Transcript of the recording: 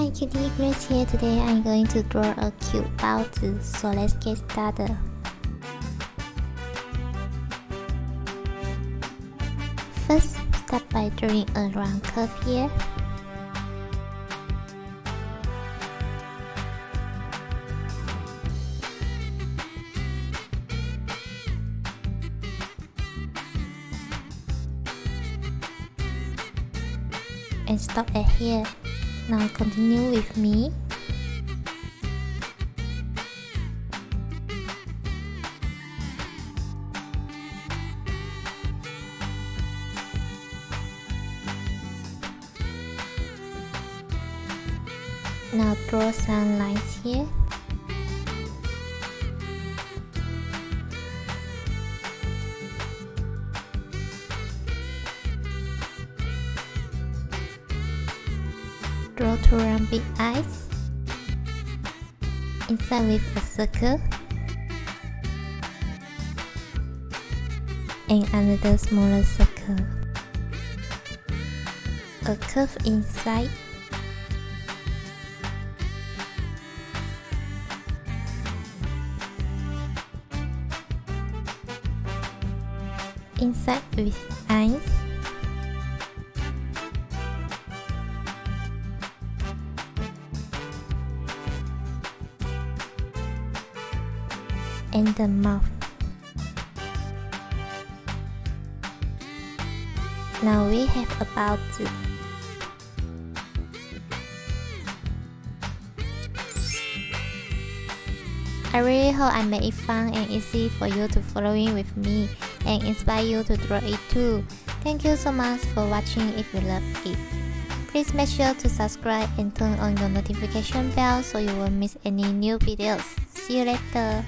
Hi, Kitty Grace here. Today I'm going to draw a cute baozi, so let's get started. First, start by drawing a round curve here. And stop at here. Now continue with me. Now draw some lines here. Draw two round big eyes. Inside with a circle. And another smaller circle. A curve inside. Inside with eyes. And the mouth. Now we have about it. I really hope I made it fun and easy for you to following with me and inspire you to draw it too. Thank you so much for watching. If you love it, please make sure to subscribe and turn on your notification bell so you won't miss any new videos. See you later.